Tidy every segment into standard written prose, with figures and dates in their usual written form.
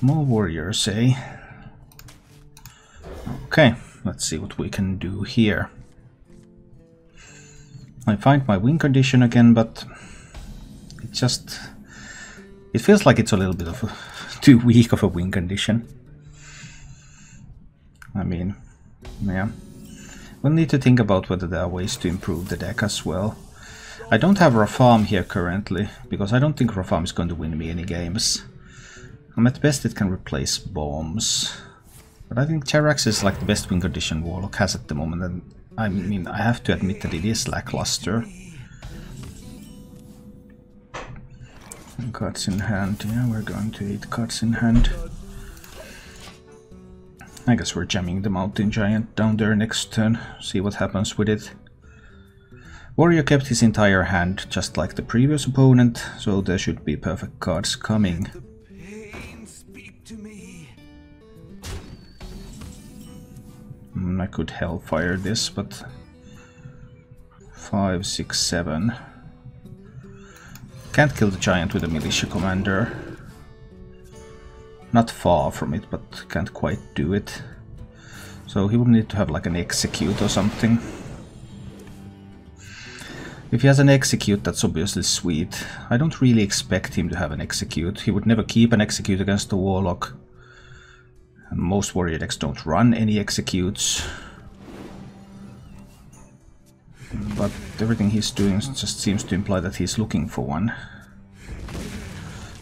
More warriors, eh? Okay, let's see what we can do here. I find my win condition again, but it feels like it's a little bit of a too weak of a win condition. I mean, yeah. We'll need to think about whether there are ways to improve the deck as well. I don't have Rafam here currently, because I don't think Rafam is going to win me any games. At best it can replace bombs. But I think Jaraxxus is like the best win condition Warlock has at the moment, and I mean, I have to admit that it is lackluster. And cards in hand, yeah, we're going to eat cards in hand. I guess we're jamming the Mountain Giant down there next turn, see what happens with it. Warrior kept his entire hand, just like the previous opponent, so there should be perfect cards coming. I could Hellfire this, but 5, 6, 7. Can't kill the giant with a militia commander. Not far from it, but can't quite do it. So he would need to have like an execute or something. If he has an execute, that's obviously sweet. I don't really expect him to have an execute. He would never keep an execute against the Warlock. And most warrior decks don't run any executes. But everything he's doing just seems to imply that he's looking for one.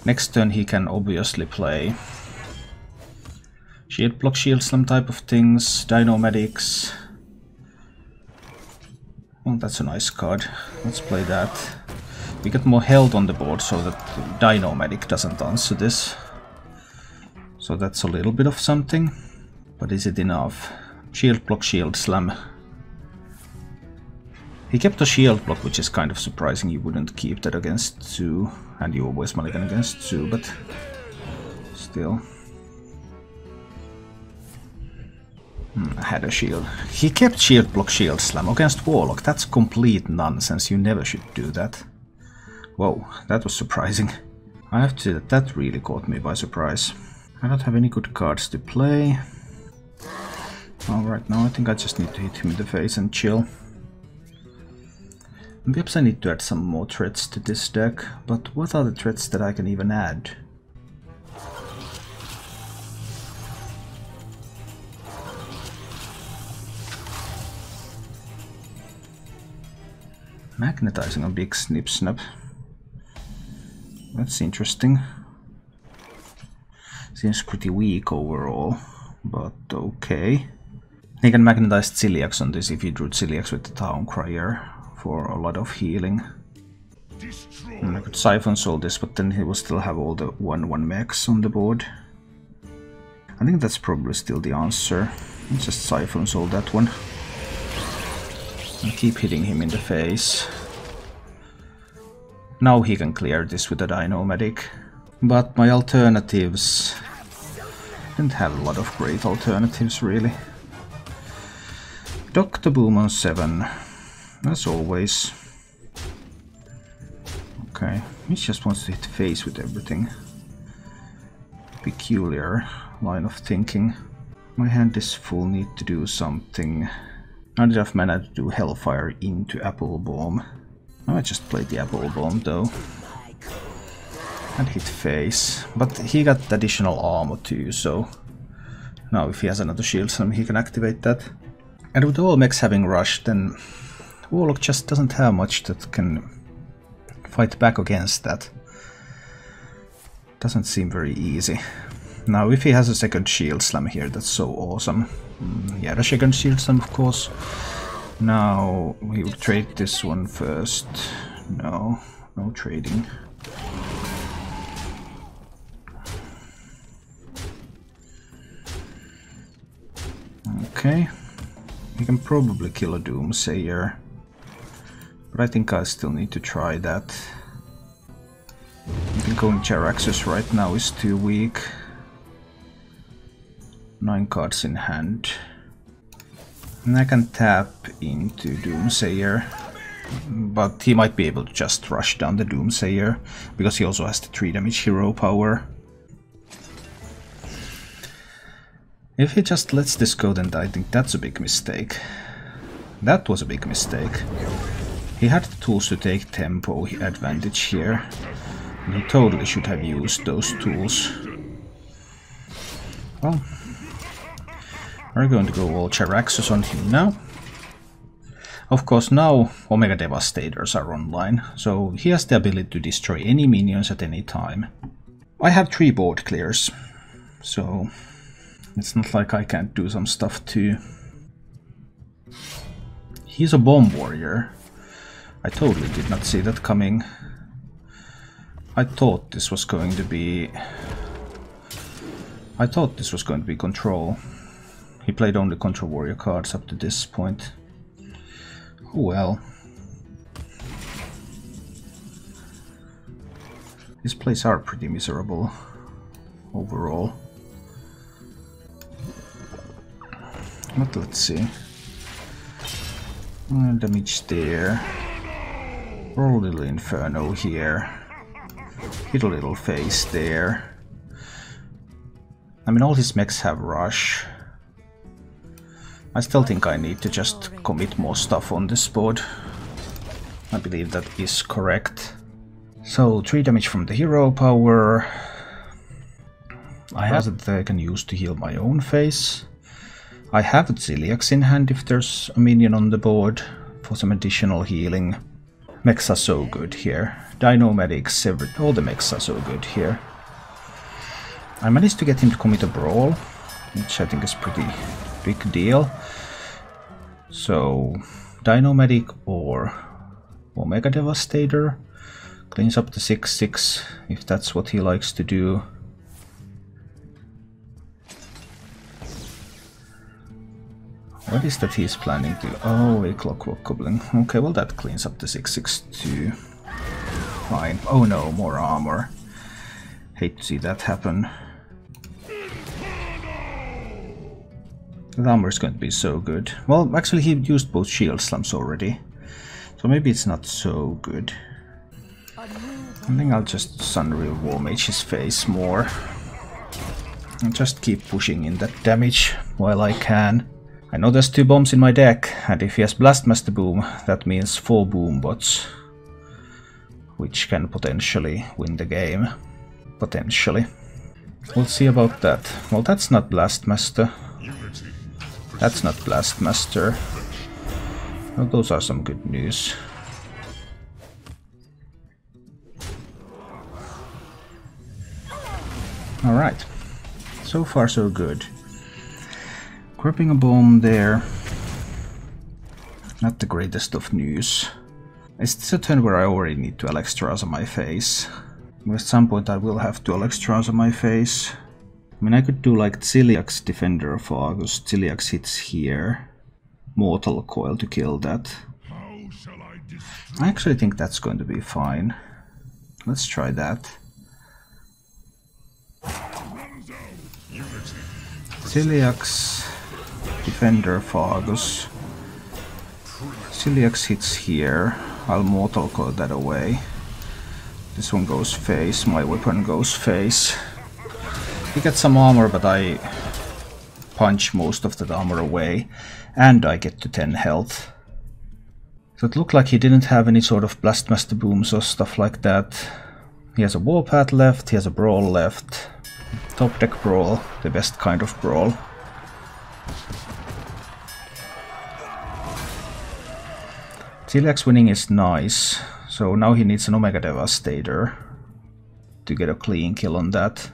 Next turn he can obviously play Shield Block, Shield Slam type of things, Dino-Medics. Well, that's a nice card. Let's play that. We get more health on the board so that Dino-Medic doesn't answer this. So that's a little bit of something. But is it enough? Shield Block, Shield Slam. He kept a Shield Block, which is kind of surprising. You wouldn't keep that against Zoo. And you always mulligan against Zoo, but still. I had a shield. He kept Shield Block, Shield Slam against Warlock. That's complete nonsense. You never should do that. Whoa, that was surprising. I have to say that that really caught me by surprise. I don't have any good cards to play. Alright, now I think I just need to hit him in the face and chill. Perhaps I need to add some more threats to this deck, but what are the threats that I can even add? Magnetizing a big Snip Snap. That's interesting. Seems pretty weak overall, but okay. He can magnetize Ciliax on this if he drew Ciliax with the Town Crier for a lot of healing. And I could Siphon Soul this, but then he will still have all the 1/1 mechs on the board. I think that's probably still the answer. Let's just Siphon Soul that one. And keep hitting him in the face. Now he can clear this with a Dino-Medic. But my alternatives... didn't have a lot of great alternatives really. Dr. Boom on 7. As always. Okay, he just wants to hit face with everything. Peculiar line of thinking. My hand is full, need to do something. Not enough mana to do Hellfire into Apple Bomb. I might just play the Apple Bomb though. And hit face. But he got additional armor too, so... now if he has another shield slam he can activate that. And with all mechs having rush, then Warlock just doesn't have much that can fight back against that. Doesn't seem very easy. Now if he has a second shield slam here, that's so awesome. Yeah, the second shield slam of course. Now we will trade this one first. No, no trading. Okay. He can probably kill a Doomsayer. But I think I still need to try that. I think going Jaraxxus right now is too weak. 9 cards in hand. And I can tap into Doomsayer. But he might be able to just rush down the Doomsayer, because he also has the 3 damage hero power. If he just lets this go, then I think that's a big mistake. That was a big mistake. He had the tools to take tempo advantage here. And he totally should have used those tools. Well, we're going to go all Jaraxxus on him now. Of course, now Omega Devastators are online, so he has the ability to destroy any minions at any time. I have 3 board clears, so it's not like I can't do some stuff too. He's a bomb warrior. I totally did not see that coming. I thought this was going to be control. He played only control warrior cards up to this point. Oh well. His plays are pretty miserable overall. But let's see. Damage there. Roll a little Inferno here. Hit a little face there. I mean, all his mechs have rush. I still think I need to just commit more stuff on this board. I believe that is correct. So 3 damage from the hero power. I have it that I can use to heal my own face. I have Jaraxxus in hand if there's a minion on the board for some additional healing. Mechs are so good here. Dinomedics, all the mechs are so good here. I managed to get him to commit a brawl, which I think is pretty big deal. So, Dinomedic or Omega Devastator cleans up the 6/6 if that's what he likes to do. What is that he's planning to... Oh, a Clockwork Goblin. Okay, well that cleans up the 6/6 too. Fine. Oh no, more armor. Hate to see that happen. The armor is going to be so good. Well, actually he used both shield slams already. So maybe it's not so good. I think I'll just Sunreal Warmage his face more. And just keep pushing in that damage while I can. I know there's 2 bombs in my deck, and if he has Blastmaster Boom, that means 4 boom bots, which can potentially win the game. Potentially. We'll see about that. Well, that's not Blastmaster. That's not Blastmaster. Well, those are some good news. Alright. So far so good. Gripping a bomb there. Not the greatest of news. Is this a turn where I already need to Alexstrasza my face? At some point I will have to Alexstrasza my face. I mean, I could do like Celiax Defender of Argus. Celiax hits here. Mortal Coil to kill that. I actually think that's going to be fine. Let's try that. Celiax Defender of Argus. Celiax hits here. I'll Mortal Coil that away. This one goes face, my weapon goes face. He gets some armor, but I punch most of that armor away, and I get to 10 health. So it looked like he didn't have any sort of Blastmaster Booms or stuff like that. He has a Warpath left, he has a Brawl left. Top deck Brawl, the best kind of Brawl. Celiax winning is nice, so now he needs an Omega Devastator to get a clean kill on that.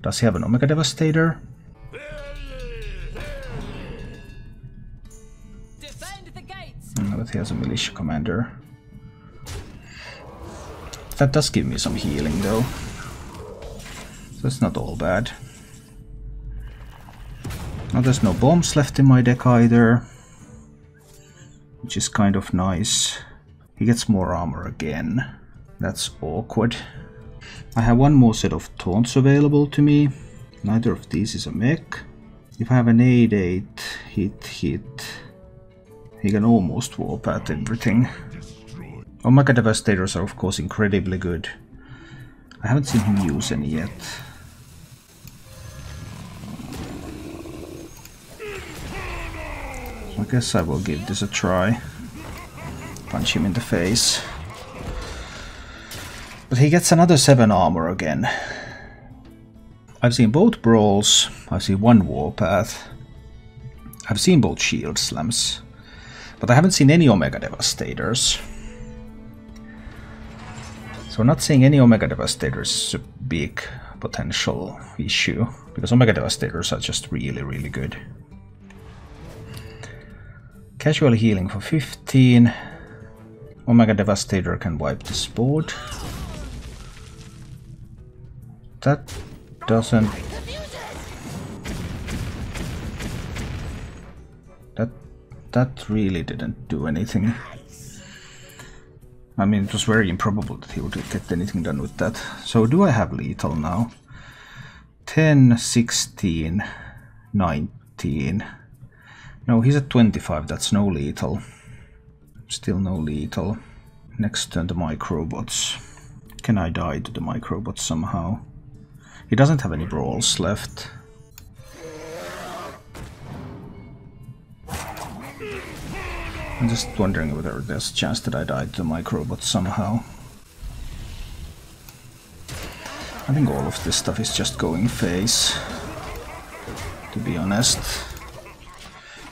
Does he have an Omega Devastator? But he has a Militia Commander. That does give me some healing though, so it's not all bad. Now there's no bombs left in my deck either, which is kind of nice. He gets more armor again. That's awkward. I have one more set of taunts available to me. Neither of these is a mech. If I have an 8/8 hit, he can almost Warpath everything. Omega Devastators are of course incredibly good. I haven't seen him use any yet. I guess I will give this a try. Punch him in the face. But he gets another 7 armor again. I've seen both brawls, I've seen one warpath, I've seen both shield slams, but I haven't seen any Omega Devastators. So not seeing any Omega Devastators is a big potential issue, because Omega Devastators are just really good. Casual healing for 15. Omega Devastator can wipe this board. That doesn't... That really didn't do anything. I mean, it was very improbable that he would get anything done with that. So do I have lethal now? 10, 16, 19. No, he's at 25, that's no lethal. Still no lethal. Next turn the microbots. Can I die to the microbots somehow? He doesn't have any brawls left. I'm just wondering whether there's a chance that I die to the microbots somehow. I think all of this stuff is just going face, to be honest.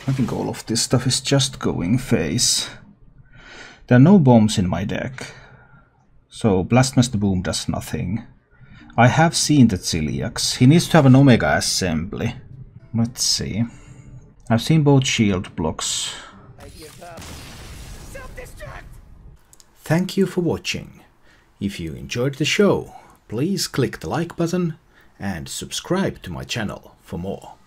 I think all of this stuff is just going face. There are no bombs in my deck, so Blastmaster Boom does nothing. I have seen the Celiax. He needs to have an Omega Assembly. Let's see. I've seen both shield blocks. Thank you for watching. If you enjoyed the show, please click the like button and subscribe to my channel for more.